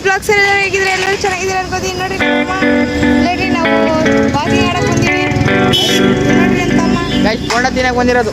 Blogs ಎಲ್ಲ ಹೇಗಿದ್ರೆ ಎಲ್ಲರೂ ಚೆನ್ನಾಗಿದ್ರೆ ಅನ್ಕೋತೀನಿ. ನೋಡ್ರಿ ನೋಡ್ರಿ ನಾವು ವಾಕಿಂಗ್ ಆಡಕ್ ಬಂದೀವಿ. ನೋಡ್ರಿ ಅಂತಮ್ಮ ಬೋಂಡ ತಿನ್ನಕ್ ಬಂದಿರೋದು.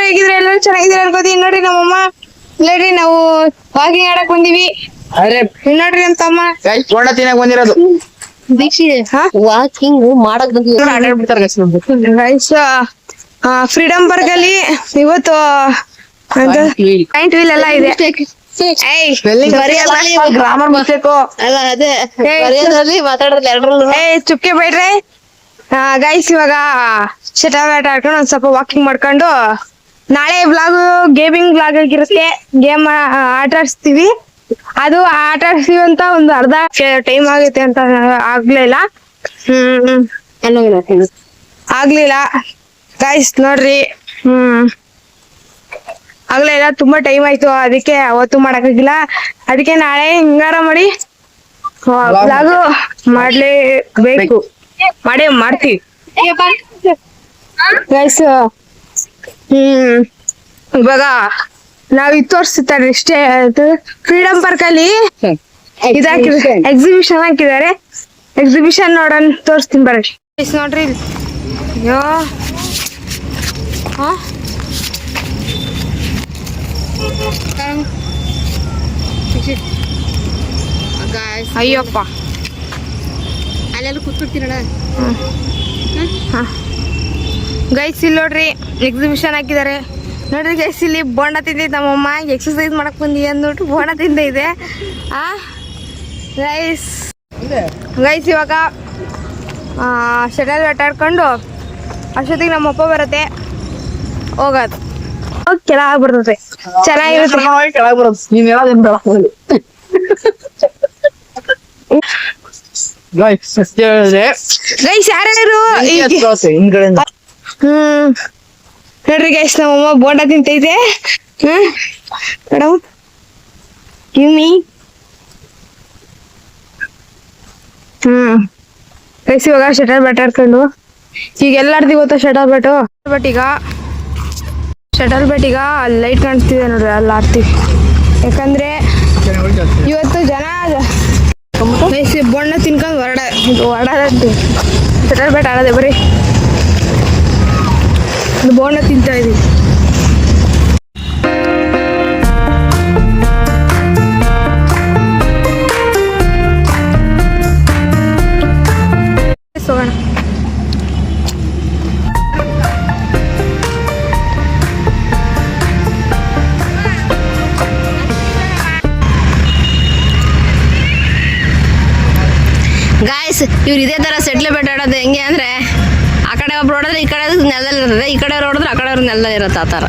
ಹೇಗಿದ್ರೆ ಎಲ್ಲರೂ ಚೆನ್ನಾಗಿದ್ರೆ ಅನ್ಕೋತೀನಿ. ನೋಡ್ರಿ ನಮ್ಮಮ್ಮ ನೋಡ್ರಿ ನಾವು ವಾಕಿಂಗ್ ಆಡಕ್ ಬಂದಿವಿ. ನೋಡ್ರಿ ಅಂತಮ್ಮ ಬೋಂಡ ತಿನ್ನಕ್ ಬಂದಿರೋದು. ವಾಕಿಂಗ್ ಮಾಡಕ್ ಫ್ರೀಡಂ ಪಾರ್ಕ್ ಅಲ್ಲಿ ಇವತ್ತು ಪಾಯಿಂಟ್ ವೀಲ್ ಎಲ್ಲ ಇದೆ. Grammar mistake. ಅಲ್ಲ ಅದೇ ಮಾತಾಡೋದು ಎಲ್ರು ಚುಪ್ಕೆ ಬೇಡ್ರಿ ಗೈಸ್. ಇವಾಗ ಶಟಲ್ ಆಟ ಆಡ್ಕೊಂಡು ಒಂದ್ ಸ್ವಲ್ಪ ವಾಕಿಂಗ್ ಮಾಡ್ಕೊಂಡು ನಾಳೆ ಬ್ಲಾಗ್ ಗೇಮಿಂಗ್ ಬ್ಲಾಗ್ ಆಗಿರುತ್ತೆ. ಗೇಮ್ ಆಟ ಆಡಿಸ್ತೀವಿ. ಅದು ಆಟ ಆಡಿಸ್ತೀವಿ ಅಂತ ಒಂದು ಅರ್ಧ ಟೈಮ್ ಆಗುತ್ತೆ ಅಂತ ಆಗ್ಲಿಲ್ಲ. ಆಗ್ಲಿಲ್ಲ ಗೈಸ್ ನೋಡ್ರಿ. ಆಗ್ಲಿಲ್ಲ, ತುಂಬಾ ಟೈಮ್ ಆಯ್ತು. ಅದಕ್ಕೆ ಅವತ್ತು ಮಾಡಕ್ಕಾಗಿಲ್ಲ. ಅದಕ್ಕೆ ನಾಳೆ ಹಿಂಗಾರ ಮಾಡಿ ಬ್ಲಾಗ್ ಮಾಡ್ಲೇಬೇಕು. ಮಾಡ್ತೀವಿ ಗೈಸ್. ಇವಾಗ ನಾವ್ ಇದು ತೋರಿಸ್ತಾರೆ ಇಷ್ಟೇ. ಫ್ರೀಡಂ ಪಾರ್ಕ್ ಅಲ್ಲಿ ಇದಾಕಿದ್ದಾರೆ, ಎಕ್ಸಿಬಿಷನ್ ಹಾಕಿದ್ದಾರೆ. ಎಕ್ಸಿಬಿಷನ್ ನೋಡೋಣ, ತೋರಿಸ್ತೀನಿ ಬರ್ರಿ. ನೋಡ್ರಿ ಅಯ್ಯೋ ಅಯ್ಯಪ್ಪ ಅಲ್ಲೆಲ್ಲ ಕೂತ್ಬಿಡ್ತೀರಣ. ಗೈಸ್ ಇಲ್ಲಿ ನೋಡ್ರಿ ಎಕ್ಸಿಬಿಷನ್ ಹಾಕಿದ್ದಾರೆ. ನೋಡ್ರಿ ಗೈಸ್, ಇಲ್ಲಿ ಬೋಂಡ ತಿಂದೈತೆ ನಮ್ಮಮ್ಮ. ಎಕ್ಸರ್ಸೈಸ್ ಮಾಡಕ್ ಬಂದಿ ಅಂದ್ಬಿಟ್ಟು ಬೋಂಡ ತಿಂದೈತೆ. ಗೈಸ್ ಇವಾಗ ಶಟಲ್ ಆಟ ಆಡ್ಕೊಂಡು ಅಷ್ಟೊತ್ತಿಗೆ ನಮ್ಮಪ್ಪ ಬರುತ್ತೆ, ಹೋಗೋದು. ಕೆಳಗೆ ಬರ್ತದೆ, ಚೆನ್ನಾಗಿರುತ್ತೆ. ಕೆಳಗೆ ಬರೋದು ನೀನ್ ಹೇಳೋದೇನು ಬೇಡ. ಗೈಸ್ ಯಾರ್ಯಾರು ನೋಡ್ರಿ ಗೈಸ್, ನಮ್ಮಮ್ಮ ಬೋಂಡ ತಿಂತೈತೆ. ಮೇಡಮ್ ಕಿಮ್ಮಿ ಗೈಸ್ ಇವಾಗ ಶಟಲ್ ಬ್ಯಾಟ್ ಆಡ್ಕೊಂಡು ಈಗ ಎಲ್ಲಾರ್ದು ಗೊತ್ತಾ ಶಟಲ್ ಬ್ಯಾಟ್. ಈಗ ಲೈಟ್ ಕಾಣಿಸ್ತಿದೆ ನೋಡ್ರಿ, ಅಲ್ಲಿ ಆಡ್ತೀವಿ. ಯಾಕಂದ್ರೆ ಇವತ್ತು ಜನ ಬಣ್ಣ ತಿನ್ಕೊಂಡು ಹೊರಡಂತು ಶಟಲ್ ಬ್ಯಾಟ್ ಆಡೋದೆ. ಬರೀ ಬೋಂಡ ತಿಂತಾ ಇದೀವಿ. ಹೋಗೋಣ. ಗಾಯ್ಸ್ ಇವ್ರು ಇದೇ ತರ ಸೆಟ್ಲ್ ಬೆಟ್ ಆಡೋದು ಹೆಂಗೆ ಅಂದ್ರೆ, ಆ ಕಡೆ ಒಬ್ರು ಹೊಡೆದ್ರೆ ಈ ಕಡೆ ನೆಲದಲ್ಲಿ ಇರ್ತದೆ, ಈ ಕಡೆ ಹೊಡೆದ್ರೆ ಆ ಕಡೆ ಅವ್ರ ನೆಲದಲ್ಲಿ ಇರುತ್ತೆ. ಆ ಥರ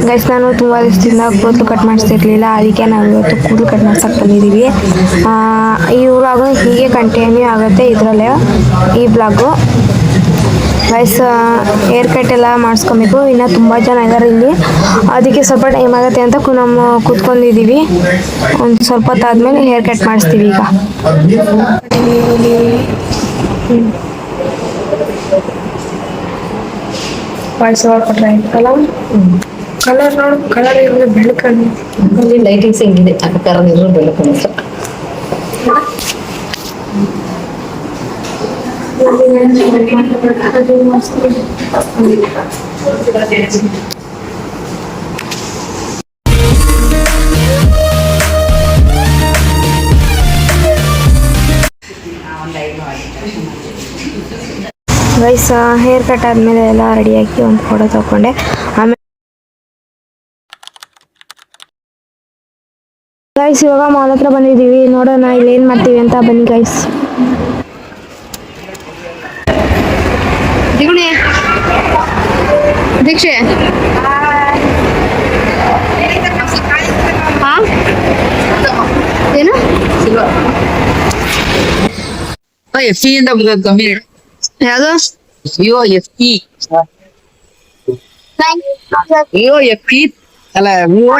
ಗೈಸ್ ನಾನು ತುಂಬ ದಿವಸದಿಂದ ಕೂದಲು ಕಟ್ ಮಾಡಿಸ್ತಿರ್ಲಿಲ್ಲ, ಅದಕ್ಕೆ ನಾವು ಇವತ್ತು ಕೂದಲು ಕಟ್ ಮಾಡ್ಸಕ್ಕೆ ಬಂದಿದ್ದೀವಿ. ಈ ವ್ಲಾಗು ಹೀಗೆ ಕಂಟಿನ್ಯೂ ಆಗುತ್ತೆ ಇದರಲ್ಲೇ, ಈ ಬ್ಲಾಗು. ಗೈಸ್ ಹೇರ್ ಕಟ್ ಎಲ್ಲ ಮಾಡಿಸ್ಕೊಬೇಕು, ಇನ್ನು ತುಂಬ ಜನ ಇದ್ದಾರೆ ಇಲ್ಲಿ, ಅದಕ್ಕೆ ಸ್ವಲ್ಪ ಟೈಮ್ ಆಗುತ್ತೆ ಅಂತ ನಮ್ಮ ಕೂತ್ಕೊಂಡಿದ್ದೀವಿ. ಒಂದು ಸ್ವಲ್ಪ ಹೊತ್ತಾದ್ಮೇಲೆ ಹೇರ್ ಕಟ್ ಮಾಡಿಸ್ತೀವಿ ಈಗ. ಕಲರ್ ನೋಡು, ಕಲರ್ ಇರೋದು ಬೆಳಕಣ್ಣು. ಲೈಟಿಂಗ್ಸ್ ಹೆಂಗಿದೆ ಅಕ್ಕರ ನೀರು ಬೆಳಕು ಗೈಸ್ ಹೇರ್ ಕಟ್ ಆದಮೇಲೆ ಎಲ್ಲ ರೆಡಿಯಾಗಿ ಒಂದು ಫೋಟೋ ತಗೊಂಡೆ. ಆಮೇಲೆ ಗೈಸ್ ಇವಾಗ ಮಾಲ್ ಹತ್ರ ಬಂದಿದ್ದೀವಿ, ನೋಡೋಣ ಇಲ್ಲಿ ಏನು ಮಾಡ್ತೀವಿ ಅಂತ. ಬನ್ನಿ ಗೈಸ್. ದೀಕ್ಷೆ ಏನು ಎಫ್ ಇಂದ ಕಮ್ಮಿ ಯಾವುದು ವಿವೋ ಎಫ್ ವಿವೋ ಎಫ್ ಅಲ್ಲ ವಿವೋ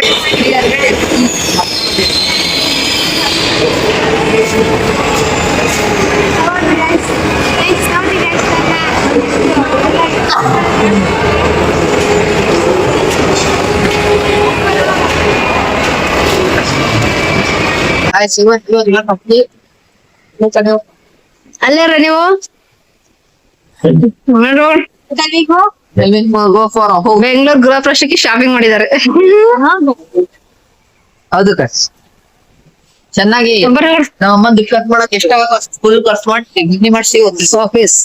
ಅಲ್ಲೇರ ನೀವು ಬೆಂಗಳೂರು ಗೃಹ ಪ್ರವೇಶಕ್ಕೆ ಶಾಪಿಂಗ್ ಮಾಡಿದ್ದಾರೆ. ಹೌದು ಕಸ್ ಚೆನ್ನಾಗಿ ನಮ್ಮಮ್ಮ ದುಡ್ಡು ಕಟ್ ಮಾಡಕ್ ಎಷ್ಟಾಗ ಫುಲ್ ಖರ್ಚು ಮಾಡಿ ಡಿಗ್ನಿ ಮಾಡಿಸಿ ಆಫೀಸ್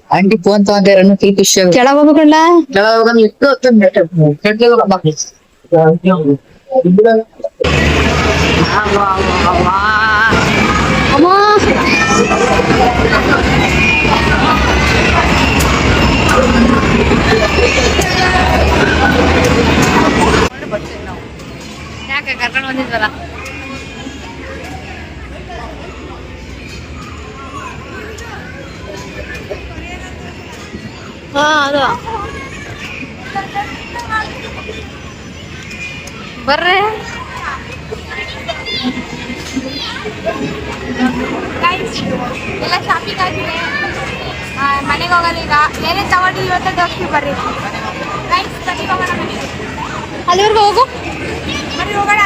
ಆಂಟಿ ಫೋನ್ ತಗೊಂಡಿರನ್ನು ಫೀ ಖುಷಿ ಕೆಳಗ್ ಹೋಗ್ಬೇಕಲ್ಲ. ಕೆಳಗೆ ಇಟ್ಟು ಅಮ್ಮ ಯಾಕೆ ಕರ್ಕೊಂಡು ಬಂದಿದ್ವಲ್ಲ. ಹಾ ಅದು ಬರ್ರೆ ಎಲ್ಲ ಶಾಪಿಂಗ್ ಆಗಿದೆ, ಮನೆಗೆ ಹೋಗೋದು ಈಗ. ಏನೇ ತಗೊಂಡು ಇವತ್ತೇ ತೋರಿಸ್ತೀವಿ ಬರ್ರಿ ಗೈಸ್. ಬನ್ನಿ ಹೋಗೋಣ ಮನೆಗೆ. ಅಲ್ಲಿವರೆಗೂ ಹೋಗು. ಬರ್ರಿ ಹೋಗೋಣ.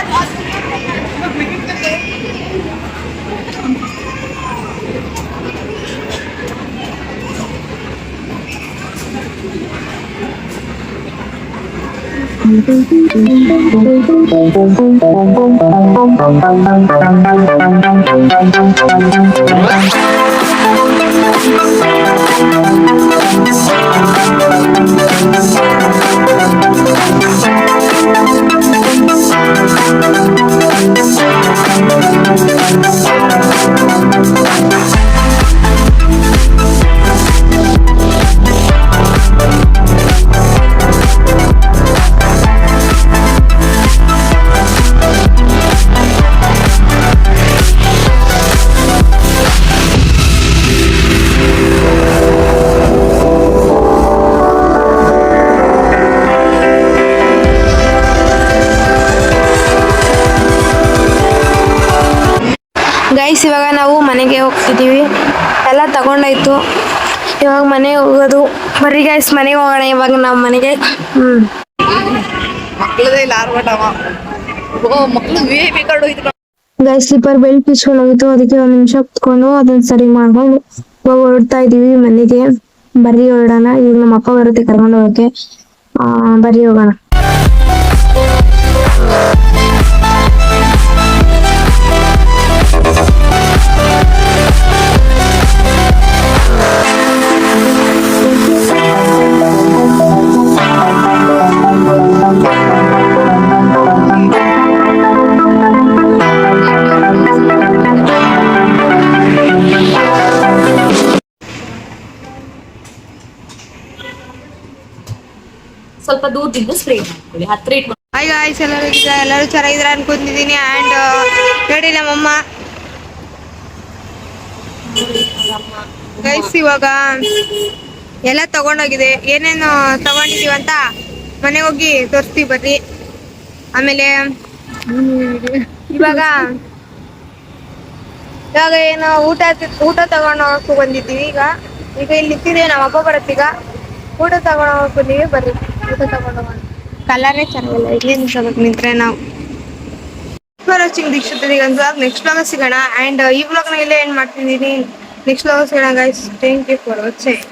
ಗೈಸ್ ಇವಾಗ ನಾವು ಮನೆಗೆ ಹೋಗ್ತಿದ್ದೀವಿ, ಎಲ್ಲ ತಗೊಂಡಾಯ್ತು. ಇವಾಗ ಮನೆಗೆ ಹೋಗೋದು. ಬರ್ರಿ ಗೈಸ್ ಮನೆಗೆ ಹೋಗೋಣ ಇವಾಗ ನಾವು ಮನೆಗೆ. ಮಕ್ಕಳದೇ ಇಲ್ಲ ಆರ್ಭಟವ ಮಕ್ಕಳು ವಿ ಕಾರ್ಡ್ ಹೋಯ್ತು. ಗೈಸ್ ಸ್ಲಿಪ್ಪರ್ ಬೆಲ್ಟ್ ಪಿಚ್ಕೊಂಡು ಹೋಗಿತ್ತು, ಅದಕ್ಕೆ ಒಂದು ನಿಮಿಷ ಕುತ್ಕೊಂಡು ಅದನ್ನ ಸರಿ ಮಾಡ್ಕೊಂಡು ಇವಾಗ ಹೊರಡ್ತಾ ಇದೀವಿ ಮನೆಗೆ. ಬರ್ರಿ ಹೊರಡೋಣ. ಈಗ ನಮ್ಮ ಅಪ್ಪ ಬರುತ್ತೆ ಕರ್ಕೊಂಡು ಹೋಗಕ್ಕೆ. ಬರ್ರಿ ಹೋಗೋಣ. ಸ್ವಲ್ಪ ದೂರದಿಂದ ಸ್ಪ್ರೇ ಮಾಡ್ಕೊಳ್ಳಿ. ಹತ್ರ ಇಟ್ಕೊಂಡು ಹಾಯ್ ಗಾಯ್ಸ್, ಎಲ್ಲರೂ ಚೆನ್ನಾಗಿದ್ರ ಅನ್ಕೊಂತಿದ್ದೀನಿ. ಆ್ಯಂಡ್ ನೋಡಿ ನಮ್ಮಮ್ಮ ಗೈಸ್ ಇವಾಗ ಎಲ್ಲ ತಗೊಂಡೋಗಿದೆ. ಏನೇನು ತಗೊಂಡಿದೀವಿ ಅಂತ ಮನೆಗೆ ಹೋಗಿ ತೋರಿಸ್ತೀವಿ ಬರ್ರಿ. ಆಮೇಲೆ ಇವಾಗ ಏನು ಊಟ ತಗೊಂಡು ಹೋಗಕ್ಕೆ ಬಂದಿದ್ದೀವಿ. ಈಗ ಇಲ್ಲಿ ನಿಂತಿದೆ, ನಮ್ಮ ಅಪ್ಪ ಬರತ್ತೀಗ. ಊಟ ತಗೊಂಡು ಹೋಗಕ್ಕೆ ಬಂದೀವಿ, ಬರ್ರಿ ಊಟ ತಗೊಂಡು ಹೋಗೋಣ. ಕಲರೇ ಚೆನ್ನಾಗಿಲ್ಲ, ಇಲ್ಲೇ ನಿಂತ್ಕೋಬೇಕು, ನಿಂತ್ರೆ ನಾವು ವಾಚಿಂಗ್ ದೀಕ್ಷಿತ ನೆಕ್ಸ್ಟ್ ವ್ಲಾಗ್ ಸಿಗೋಣ. ಆ್ಯಂಡ್ ಈ ವ್ಲಾಗ್ನ ಇಲ್ಲೇ ಏನು ಮಾಡ್ತಿದ್ದೀನಿ, ನೆಕ್ಸ್ಟ್ ವ್ಲಾಗ್ ಸಿಗೋಣ guys. Thank you for watching.